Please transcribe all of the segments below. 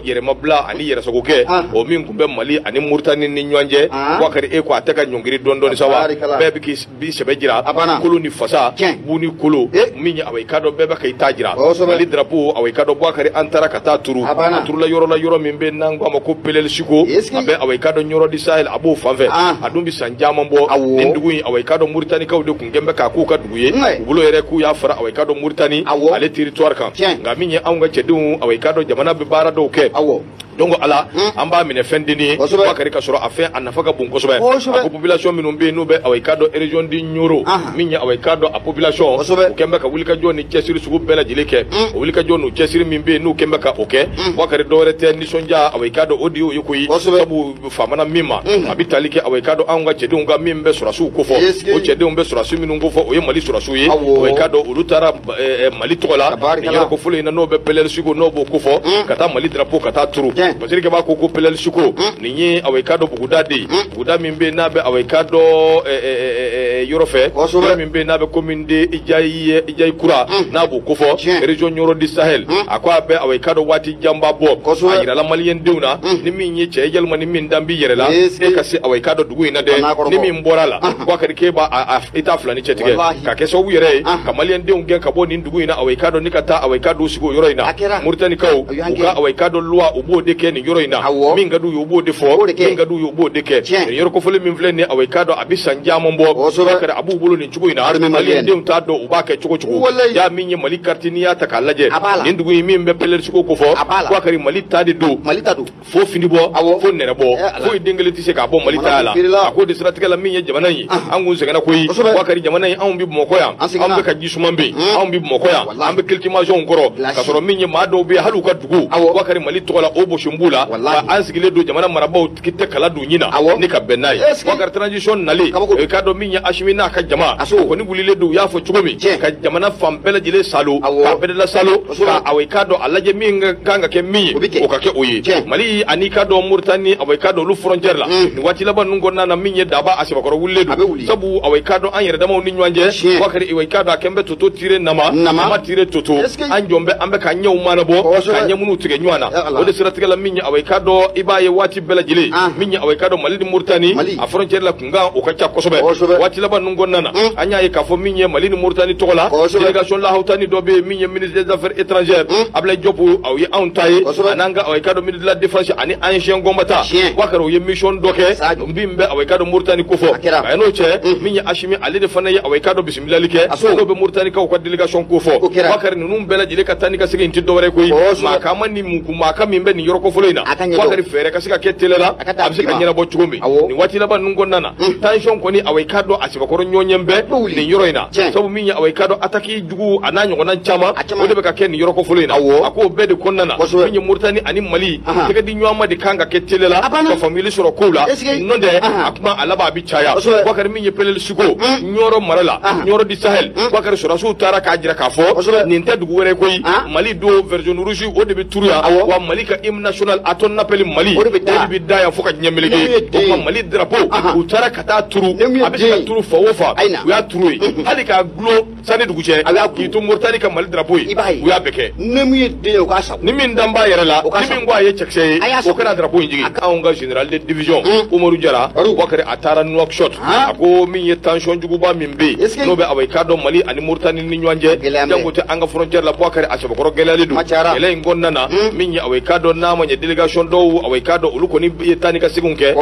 yeremabla ani yeresogoke o min kumbe Mali ani Mauritanie ni nyanje wakari e ko ataka nyongiri dondoni sawa bebe ki bi sebejira kulu ni fasa buni kulu minya awai kado bebe kay tajira Mali drapeau awai kado wakari antara kata turu la yoro min be nango amako pelel siko abe awai kado nyoro di Sahel abu fanfe adumbi sanjama mbo ndugu awai kado Mauritanie ka de kungembe ka ku ka duguye bulo yere ku ya fara awai kado Mauritanie ale territoire kan ngaminya anga chedu awai kado jamana be bara do ke donc ala amba mine fendini bakari ka soro afa anafaka bon kosobe a population minum be no be awai kado region di Nyoro minya awai kado a population o kembe ka wulika joni chesiri sugu bela jileke o wulika joni chesiri mimbe no kembe ka oke bakari dore te ni sonja awai kado audio yukuyi sabu famana mima abitalike awai kado anga chedu nga mimbe sura su kofo o chedu mbe sura su minum kofo o ye Mali sura su yi awai kado ulutara Mali tola ni yoro ko fule na no be pelel sugu no bo kofo kata Mali drapeau kata turu basiri ke ba ko pelel suko ninyi awai kado bugudadi buda mimbe nabe awai kado yorofe mimbe nabe kominde ijay kura nabu kofo region Nyoro di Sahel akwa be awai kado wati jamba bob ayira la malien deuna ni minyi chejel mani min dambi yerela e kasi awai kado dugu ina de ni min borala kwa kadike ba ita fulani chetige ka keso wire ka malien deun gen ka boni dugu ina awai kado nikata awai kado sigo yoro ina Mauritanie kaw ka awai kado loi ubo de ni yoro ina min gadu yobo de fo min gadu yobo de ke yoro ko fole min flene awai kado abisan jamon bo kada abu bulu ni chugo ina mali ndem ta do ubake chugo ya min ye Mali kartini ya takalaje nindugo min be peler chugo ko fo ko kari Mali ta de do fo fini bo fo nere bo fo dingale ti se ka bo Mali ta la ko de strategie la min ye jamana yi angun se kana ko yi ko kari jamana yi an bi mo ko ya an be ka jisumambe an bi mo ko ya an be cultivation ngoro ka soro min ye ma do be halu ka dugu ko kari Mali to la obo shumbula ba an sigile do jamana marabau kitte kala do nyina ni ka benai wakar transition nali ka do minya ashmina ka jama ko ni bulile do ya fo chugumi ka jamana fambele jile salo ka bedela salo ka awai ka do alaje minga kanga ke mi o ka ke oyi Mali ani ka do Mauritanie awai ka do lu frontière la ni wati la ban ngonna na minye daba asiba ko wulle do sabu awai ka do an yere dama ni nyanje wakar awai ka do kembe toto tire nama tire toto an jombe ambe ka nyaw mana bo ka nyamunu tige nywana o de sira tige la minya awai ka do ibaye wati bela jile minya awai ka do Mali di Mauritanie a frontière la kunga o ka cha kosobe wati la ban ngonna na anya e ka fo minya Mali di Mauritanie togola délégation la hawtani do be minya ministre des affaires étrangères Ablaye Diop aw yi an taye ananga awai ka do ministre de la défense ani ancien gombata wakaro ye mission doke mbimbe awai ka do Mauritanie ko fo ayno che minya ashimi ali de fanaye awai ka do bismillah like do be Mauritanie ka ko délégation ko fo wakar num bela jile ka tani ka sigi inti do wore ko ma ka manni mu kuma ka mimbe ni yoroko fo leena wakari fere ka siga ketelela absi ka nyina bo chugombe ni wati la ban ngonna na tension ko ni awai ka do asiba ko nyonyembe ni yoroina sabu minya awai ka do ataki jugu ananyo ko nan chama o de be ka ken yoroko fo leena ako bede konnana minya Mauritanie ani Mali tege di nyoma de kanga ketelela ko family soro kula nonde akuma alaba bi chaya wakari minya pelel sugo nyoro marala nyoro di Sahel wakari soro su tara ka jira ka fo ni nta dugu wore koy Mali do version rouge o de be turuya wa Mali ka hymne national aton napeli Mali o de be daya fo ka nyemelege ko Mali drapeau u tara kata turu abisa turu fo wofa ya turu ali ka glo sane dugu che ki to Mauritanie ka Mali drapeau ya beke nemi de o ka sa ni min damba yere la ni min gwa ye chekse o kana drapeau njigi ka onga general de division Umaru Jara wakare atara Nouakchott ako min ye tension jugu ba min be no be awai ka do Mali ani Mauritanie ni nyanje jangote anga frontière la wakare asaba ko gelale du ele ngonna na min ye awai ka do na ma délégation do awai ka do ulu ko ni tani ka sigunke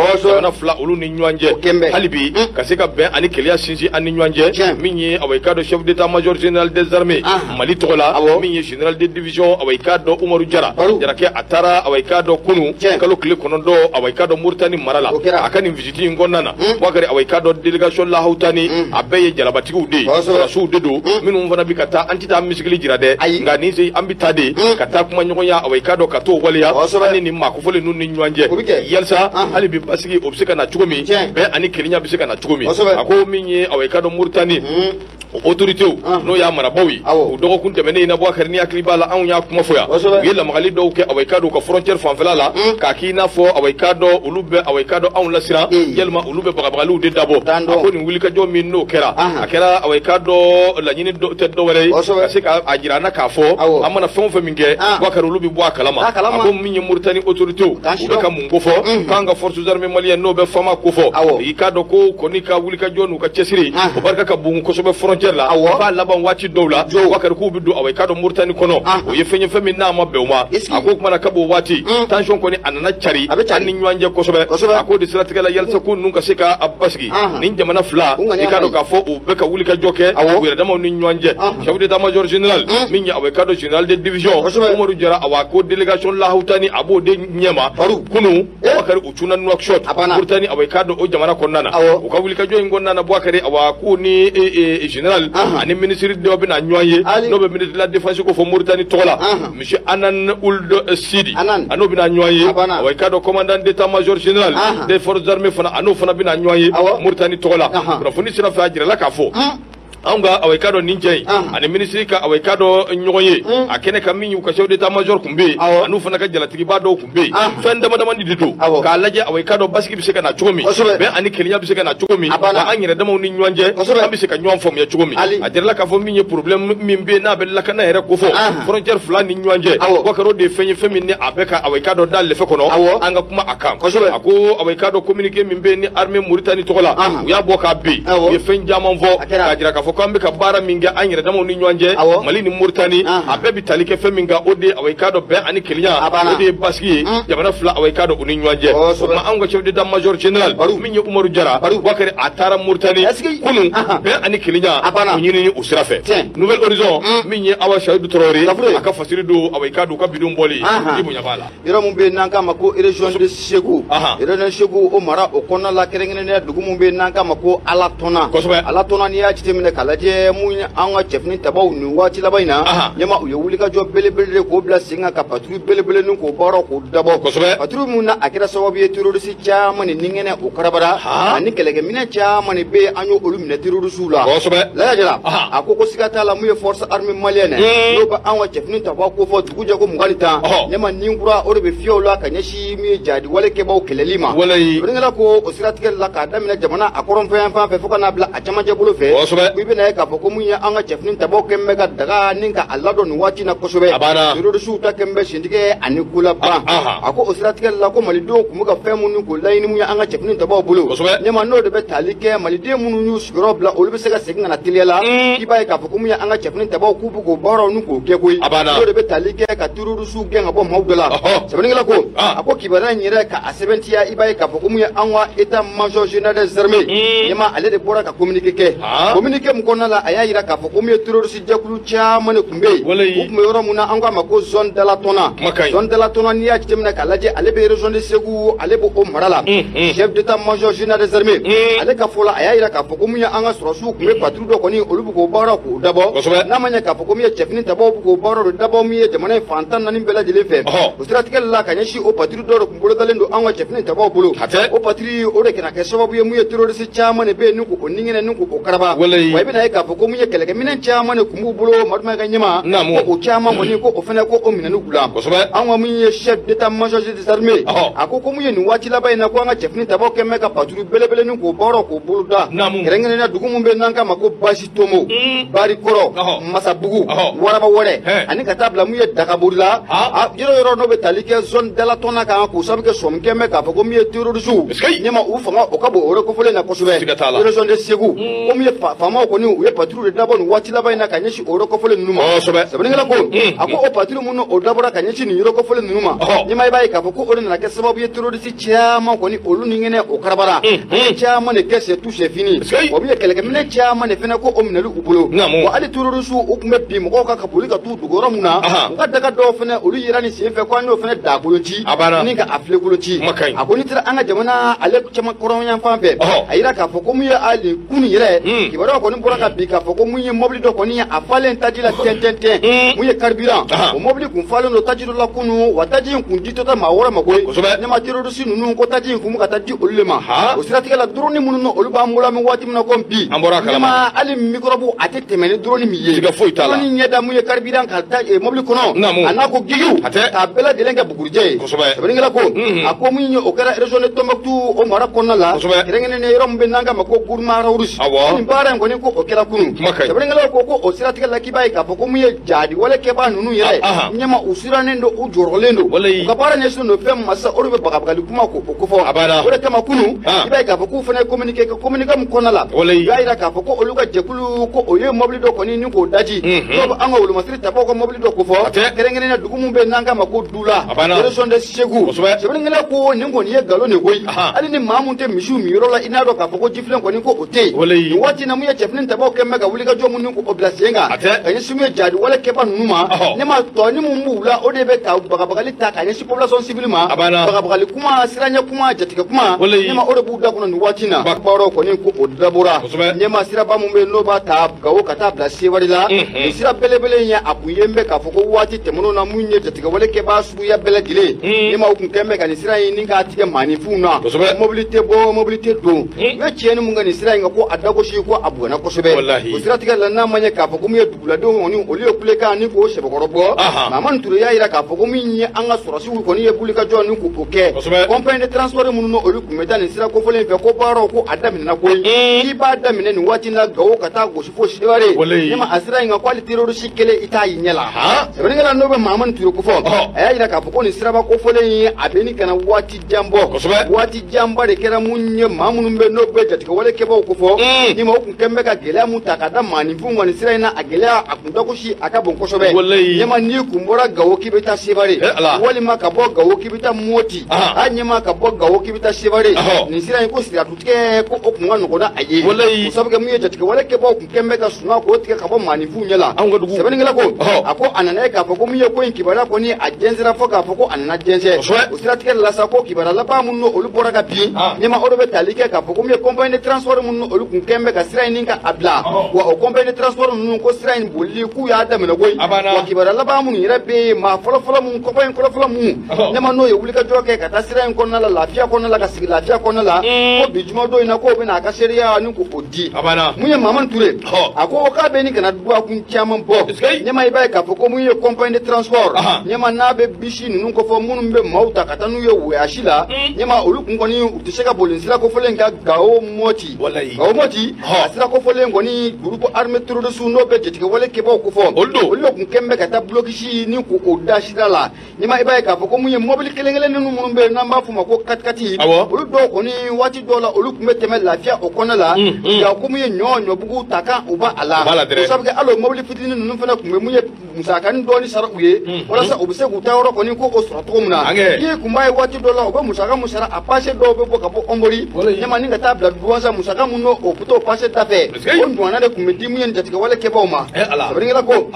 na fla ulu ni nyanje halibi kasika ben ani kelia sinji ani nyanje min ye awai ka do chef d'état major général des armées Mali tola min ye général de division awai ka do Umaru Jara ke atara awai ka do kunu kalo kle kono do awai ka do Mauritanie marala akani visiti ngonna na wakare awai ka do délégation la hautani abeye jalabatigu de rasu de do minum fana bikata antita misigili jirade ngani sei ambitade kata kuma nyoya awai ka do kato waliya ani ni makufole nun ni nyanje yelsa ali bi basigi obsika na chugomi be ani kelinya bisika na chugomi ako minye awai ka do Mauritanie autorité no ya marabawi o dogo kun tɛmɛnen na Boubacar ni hakili b'a la anw y'a kuma fɔ yan u ye lamagali dɔw kɛ awayika dɔw ka frontière fanfɛla la k'a k'i n'a fɔ awayika dɔ olu bɛ awayika dɔ anw lasiran yalima olu bɛ bagabagaliw de dabɔ a ko nin wulikajɔ min n'o kɛra a kɛra awayika dɔ laɲini tɛ dɔwɛrɛ ye ka se k'a jira an na k'a fɔ an mana fɛn o fɛn min kɛ Boubacar olu bɛ bɔ a kalama a ko min ye Mauritanie autorité u bɛ ka mun ko fɔ k'an ka forces armées maliennes n'o bɛ fama ko fɔ i k'a dɔn ko kɔni ka wulikajɔ n'u ka cɛsiri o barika ka bon kosɛbɛ frontière la b'a laban waati dɔw la Boubacar k'u bɛ don awayika dɔ Mauritanie kɔnɔ o ye fɛn ye fɛn min n'a ma bɛn o ma a ko kumana ka b'o waati tension kɔni a nana cari an ni ɲɔgɔn cɛ kosɛbɛ a ko de siratigɛ la yalisa ko ninnu ka se ka basigi ni jamana fila i k'a dɔn k'a fɔ u bɛ ka wulikajɔ kɛ u yɛrɛ damaw ni ɲɔgɔn cɛ chef d'état-major général min ye awayika dɔ général de division Umaru Jara awa ko délégation lahutani a b'o de ɲɛma kunu Boubacar u cunna Nouakchott Mauritanie awayika dɔ o jamana kɔnɔna na u ka wulikajɔ in kɔnɔna na Boubacar awa ko ni général ani ministre dɔ bɛna ɲɔgɔn ye n'o bɛ ministre de la défense ko fɔ Mauritanie tɔgɔ la monsieur Anan Ould Sidi a n'o bɛna ɲɔgɔn ye awayika dɔ commandant d'état-major général des forces armées fana a n'o fana bɛna ɲɔgɔn ye Mauritanie tɔgɔ la kunnafoni sira fɛ a jirala k'a fɔ anw ka awayika dɔ nin cɛ in ani ministre ka awayika dɔ ɲɔgɔn ye a kɛnɛ ka min y'u ka chef d'état-major kun bɛ yen an'u fana ka jalatigiba dɔw kun bɛ yen fɛn dama damani de don k'a lajɛ awayika dɔ basigi bɛ se ka na cogo min bɛn ani kelenya bɛ se ka na cogo min wa an yɛrɛ damaw ni ɲɔgɔn cɛ an bɛ se ka ɲɔgɔn faamuya cogo min a jirala k'a fɔ min ye problème min bɛ yen n'a bɛ lakana yɛrɛ ko fɔ frontière fila ni ɲɔgɔn cɛ Boubacar o de ye fɛn ye fɛn min ni a bɛ ka awayika dɔ da lɛfɛ kɔnɔ an ka kuma a kan a ko awayika dɔ communiqué min bɛ yen ni armée Mauritanie tɔgɔ la u y'a bɔ k'a bin u ye fɛn caman fɔ k'a jira k'a fɔ k'an bɛ ka baara min kɛ an yɛrɛ damaw ni ɲɔgɔn cɛ Mali ni Mauritanie a bɛɛ bɛ tali kɛ fɛn min kan o de ye awayika dɔ bɛn ani kelenya o de ye basigi ye jamana fila awayika dɔ u ni ɲɔgɔn cɛ o tuma anw ka chef d'état-major général min ye Umaru Jara Boubacar a taara Mauritanie kunun bɛn ani kelenya u ɲinini o sira fɛ Nouvel Horizon min ye Awa Sahidou Traoré a ka fasiri don awayika dɔ u ka bidon bɔli i bonya b'a la yɔrɔ min bɛ yen n'an k'a ma ko région de Ségou région de Ségou o mara o kɔnɔna la kɛrɛnkɛrɛnnenya dugu min bɛ yen n'an k'a ma ko Alatɔnna Alatɔnna n'i y'a jateminɛ k'a lajɛ mun an ka cɛfini tabaw nin waati laban in na ɲɛma u ye wulikajɔ belebele de k'o bila sen kan ka patrouille belebele nin k'o baara k'o dabɔ patrouille mun na a kɛra sababu ye terroriste caman ni ninkɛnɛ o karabara ani kɛlɛkɛminɛ caman ni bɛ an y'olu minɛ terroriste la lajɛla a ko siga t'a la mun ye force armée malienne n'o bɛ an ka cɛfini tabaw ko fɔ dugu jɛ ko 20 ɲɛma nin kura o de bɛ fiyɛw la ka ɲɛsin min ye jadi walekɛbaw kɛlɛli ma o ko o siratigɛ la k'a daminɛ jamana a kɔrɔnfɛn fan fɛ fo ka n'a bila a camancɛ bolo fɛ i bɛna ye k'a fɔ ko mun ye an ka cɛfini tabaw kɛn bɛ ka daga ni ka a ladɔn nin waati na kosɛbɛ terroriste ta kɛn bɛ sentigɛ ani kula ban a ko o siratigɛ la ko malidenw tun bɛ ka fɛn minnu k'o laɲini mun ye an ka cɛfini tabaw bolo ɲɛma n'o de bɛ tali kɛ maliden minnu y'u sigiyɔrɔ bila olu bɛ se ka segin ka na teliya la i b'a ye k'a fɔ ko mun ye an ka cɛfini tabaw k'u bɛ k'o baaraw ni k'o kɛ koyi n'o de bɛ tali kɛ ka terroriste gɛn ka bɔ maaw dɔ la sɛbɛnnikɛla ko a ko kibaruya in yɛrɛ ka a sɛbɛntiya i b'a ye k'a fɔ ko mun ye an ka état-major général des armées ɲɛma ale de bɔra ka communiqué kɛ communiqué min kɔnɔna la a y'a jira k'a fɔ ko mun ye terroriste jɛkulu caman de tun bɛ yen u tun bɛ yɔrɔ min na an k'a ma ko zone Dalatɔnna zone Dalatɔnna n'i y'a jateminɛ k'a lajɛ ale bɛ région de Ségou ale bɛ o mara la chef d'état-major général des armées ale ka fɔ la a y'a jira k'a fɔ ko mun ye an ka sɔrɔsiw tun bɛ patrouille dɔ kɔni olu bɛ k'o baara k'o dabɔ n'a ma ɲɛ k'a fɔ ko mun ye cɛfini tabaw bɛ k'o baara dɔ dabɔ min ye jamana in fan 14 bɛɛ lajɛlen fɛ o siratigɛ la ka ɲɛsin o patrouille dɔ de tun bolodalen don an ka cɛfini tabaw bolo o patrouille o de kɛra kɛ sababu ye mun ye terroriste caman de bɛ yen ni k'o ninkɛnɛ ni k'o karaba wa i bɛna ye k'a fɔ ko mun ye kɛlɛkɛminɛ caman de tun b'u bolo Maduma ka ɲɛma ko o caman kɔni ko o fana ko o minɛni k'u la an ka min ye chef d'état-major des armées a ko mun ye nin waati laban in na ko an ka cɛfini tabaw kɛn bɛ ka patrouille belebele ni k'o baara k'o boloda kɛrɛnkɛrɛnnenya dugu min bɛ n'an k'a ma ko Basi Tomo Barikɔrɔ Masabugu Waraba Wɛrɛ ani ka taa bila mun ye Dagabori la yɔrɔ yɔrɔ n'o bɛ tali kɛ zone Dalatɔnna kan k'o sababu kɛ sɔmi kɛn bɛ k'a fɔ ko min ye terroriste ɲɛma u fanga o ka bon o rekɔfɔlen na kosɛbɛ région de Ségou ko min ye faamaw kɔni u ye patrouille de dabɔ nin waati laban in na ka ɲɛsin o rekɔfɔlen ninnu ma sɛbɛnnikɛla ko a ko o patrouille minnu o dabɔra ka ɲɛsin nin rekɔfɔlen ninnu ma ɲɛma i b'a ye k'a fɔ ko o de nana kɛ sababu ye terroriste caman kɔni olu ni ŋɛnɛ o karabara caman de kɛ c'est tout c'est fini o min ye kɛlɛkɛminɛ caman de fana ko o minɛli u bolo wa hali terroriste u tun bɛ bin mɔgɔw kan ka boli ka t'u dogo yɔrɔ min na u ka daga dɔw fana olu yera ni sen fɛ ko an y'o fana da bolo ci ni ka a filɛ bolo ci a ko n'i taara an ka jamana ale caman kɔrɔnyan fan fɛ a yira k'a fɔ ko mun ye hali kunu yɛrɛ kibaruyaw kɔni bɔra ka bi k'a fɔ ko mun ye mobili dɔ kɔni a falen taji la tɛntɛntɛn mun ye carburant o mobili kun falen don taji dɔ la kunu wa taji in kun di tɔ ta maa wɛrɛ ma koyi ne ma terroriste ninnu ko taji in kun bɛ ka taa di olu le ma o siratigɛ la drone minnu na olu b'an bolo an bɛ waati min na ko bi ne ma hali microbe a tɛ tɛmɛ ni drone min ye drone ɲɛda mun ye carburant ka taa mobili kɔnɔ a n'a ko gigiw k'a bɛɛ lajɛlen kɛ bugurijɛ ye sɛbɛnnikɛla ko a ko mun ye o kɛra région de Tombouctou o mara kɔnɔna la kɛrɛnkɛrɛnnen yɔrɔ min bɛ n'an k'a ma ko Gourma Rouge nin baara in kɔni ko o kɛra kunun sɛbɛnnikɛlaw ko o siratigɛ la k'i b'a ye k'a fɔ ko mun ye jadi wale kɛbaa ninnu yɛrɛ ɲɛma u sirannen don u jɔrɔlen don u ka baara ɲɛsinnen don fɛn ma sa o de bɛ bagabagali kuma ko o kofɔ o de kama kunun i b'a ye k'a fɔ k'u fana ye communiqué kɛ communiqué min kɔnɔna la u y'a jira k'a fɔ ko olu ka jɛkulu ko o ye mobili dɔ kɔni ni k'o daji dɔw bɛ an ka wolomasiri tabaw ka mobili dɔ kofɔ kɛrɛnkɛrɛnnen dugu min bɛ n'an k'a ma ko Dula région de Ségou sɛbɛnnikɛla ko nin kɔni ye nkalon de koyi hali ni maa mun tɛ misiw min yɔrɔ la i n'a dɔn k'a fɔ ko jifilen kɔni ko o tɛ yen nin waati na mun ye cɛfini tabaw kɛ mɛ ka wuli ka jɔ minnu ko o bila sen kan ka ɲɛsin mun ye jadi wale kɛba ninnu ma ne ma tɔ ni mun b'u la o de bɛ ka bagabagali ta ka ɲɛsin population civile ma bagabagali kuma siranɲɛ kuma jatigɛ kuma ne ma o de b'u da kɔnɔ nin waati na baaraw kɔni ko o dabɔra ɲɛma siraba mun bɛ yen n'o b'a ta Gawo ka taa bila Sewari la nin sira belebele in ye a kun ye n bɛ k'a fɔ ko waati tɛmɛn'o na mun ye jatigɛ wale kɛba suguya bɛɛ lajɛlen ne ma o kun kɛ n bɛ ka nin sira in ni k'a tigɛ maaninfinw na mobili tɛ bɔ mobili tɛ don u ye tiɲɛni mun kɛ nin sira in kan ko a dagosi ko a bugana kosɛbɛ o siratigɛ la n'a ma ɲɛ k'a fɔ ko mun ye duguladenw kɔni olu ye kulekan ni k'o sɛbɛkɔrɔ bɔ Mamadu Ture y'a jira k'a fɔ ko min ye an ka sɔrɔsiw kɔni ye wulikajɔ ni k'o kɛ compagnie de transport minnu na olu kun bɛ taa nin sira kofɔlen fɛ ko baaraw ko a daminɛna koyi k'i b'a daminɛ nin waati la Gawo ka taa gosi fo Sewari ne ma a sira in kan ko hali terroriste kelen i t'a ye ɲɛ la sɛbɛnnikɛla n'o bɛ Mamadu Ture ko fɔ a y'a jira k'a fɔ ko nin siraba kofɔlen ye a bɛ ni kana waati jan bɔ waati janba de kɛra mun ye maa minnu bɛ n'o bɛ jatigɛ wale kɛbaw ko fɔ ni ma o kun kɛ n bɛ ka gɛlɛya mun ta ka da maaninfinw kɔni sira in na a gɛlɛya a kun dagosi a ka bon kosɛbɛ ɲɛma n'i kun bɔra Gawo k'i bɛ taa Sewari walima ka bɔ Gawo k'i bɛ taa Moti a ɲɛma ka bɔ Gawo k'i bɛ taa Sewari nin sira in ko siradutigɛ ko o kun ka nɔgɔn n'a a ye o sabu kɛ mun ye jatigɛ wale kɛbaw kun kɛ n bɛ ka suma k'o tigɛ ka bɔ maaninfinw ɲɛ la sɛbɛnnikɛla ko a ko a nana ye k'a fɔ ko mun ye ko in kibaruya kɔni a jɛnsɛra fɔ k'a fɔ ko a nana jɛnsɛ o siratigɛ la sa ko kibaruya laban minnu olu bɔra ka bin ɲɛma o de bɛ tali kɛ k'a fɔ ko mun ye compagnie de transport minnu olu kun kɛ n bɛ ka sira in ni ka a bila wa o compagnie de transport ninnu ko sira in bolili k'u y'a daminɛ koyi wa kibaruya laban minnu yɛrɛ bɛ yen maa fɔlɔfɔlɔ minnu compagnie fɔlɔfɔlɔ minnu ɲɛma n'o ye wulikajɔ kɛ ka taa sira in kɔnɔna la lafiya kɔnɔna la ka sigi lafiya kɔnɔna la ko bi jumadon in na k'o bɛna a ka seereya ni k'o di mun ye Mamadu Ture a ko k'a bɛ ni kana duwakun caman bɔ ɲɛma i b'a ye k'a fɔ ko mun ye compagnie de transport ɲɛma n'a bɛ bisi ninnu kɔfɔ minnu bɛ maaw ta ka taa n'u ye voyage la ɲɛma olu kun kɔni u tɛ se ka boli sira kofɔlen ka Gawo Moti a sira kofɔlen kɔni groupe armé terroriste n'o bɛ jatigɛ wale kɛbaw kofɔ olu de kun kɛ n bɛ ka taa blocage ni k'o da sira la ɲɛma i b'a ye k'a fɔ ko mun ye mobili kelen-kelen minnu bɛ yen n'an b'a fɔ ma ko katikati olu dɔw kɔni waati dɔw la olu kun bɛ tɛmɛ lafiya o kɔnɔ la nka ko mun ye ɲɔbugu ta kan u b'a a la o sabu kɛ hali o mobili fitinin ninnu fana kun bɛ mun ye musakanin dɔɔni sara u ye walasa u bɛ se k'u ta yɔrɔ kɔni ko o sɔrɔ cogo min na n'i kun b'a ye waati dɔw la u bɛ musaka mun sara a pase dɔw bɛ bɔ ka bɔ Ɔnbori ɲɛma ni ka taa bila Douentza musaka mun n'o o bɛ t'o pase da fɛ o ɲɔgɔnna de kun bɛ di mun ye jatigɛ wale kɛbaw ma sɛbɛnnikɛla ko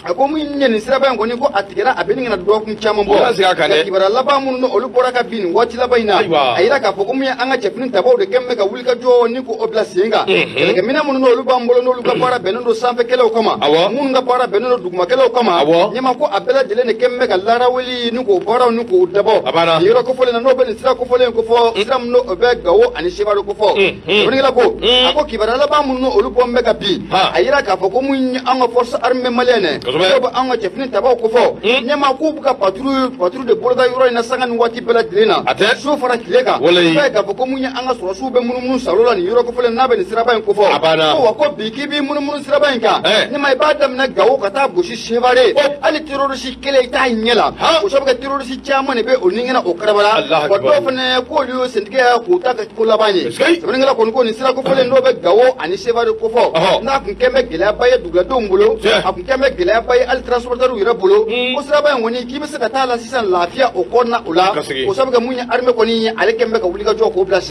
a ko mun ye nin siraba in kɔni ko a tigɛra a bɛ ni kana dɔgɔkun caman bɔ ka kibaruya laban minnu olu bɔra ka bin nin waati laban in na a yira k'a fɔ ko mun ye an ka cɛfini tabaw de kɛ n bɛ ka wulikajɔ ni k'o bila sen kan kɛlɛkɛminɛ minnu n'olu b'an bolo n'olu ka baara bɛnnen don sanfɛkɛlaw kama minnu ka baara bɛnnen don dugumakɛlaw kama ɲɛma ko a bɛɛ lajɛlen de kɛ n bɛ ka laaraweli ni k'o baaraw ni k'o dabɔ nin yɔrɔ kofɔlen na n'o bɛ nin sira kofɔlen kofɔ sira min n'o bɛ Gawo ani Sewari kofɔ sɛbɛnnikɛla ko a ko kibaruya laban minnu olu bɔ n bɛ ka bin a yira k'a fɔ ko mun ye an ka force armée malienne n'o bɛ an ka cɛfini tabaw ko fɔ ɲɛma k'u bɛ ka patrouille de boloda yɔrɔ in na sanga ni waati bɛɛ lajɛlen na so fara tile kan i b'a ye k'a fɔ ko mun ye an ka sɔrɔsiw bɛ munumunu salo la nin yɔrɔ kofɔlen n'a bɛ nin siraba in ko fɔ ko wa ko bi k'i b'i munumunu siraba in kan ɲɛma i b'a daminɛ Gawo ka taa gosi Sewari hali terroriste kelen i t'a ɲɛ la o sabu kɛ terroriste caman de bɛ o ni ɲɛna o karabala wa dɔw fana k'olu ye sentigɛ k'u ta kɛ ko laban ye sɛbɛnnikɛla kɔni ko nin sira kofɔlen n'o bɛ Gawo ani Sewari ko fɔ n'a kun kɛ n bɛ gɛlɛyaba ye duguladenw bolo a kun kɛ n bɛ gɛlɛyaba ye hali transporteurs yɛrɛ bolo ko siraba in kɔni k'i bɛ se ka taa la sisan lafiya o kɔnɔna o la o sabu kɛ mun ye armée kɔni ale kɛ n bɛ ka wulikajɔ k'o bila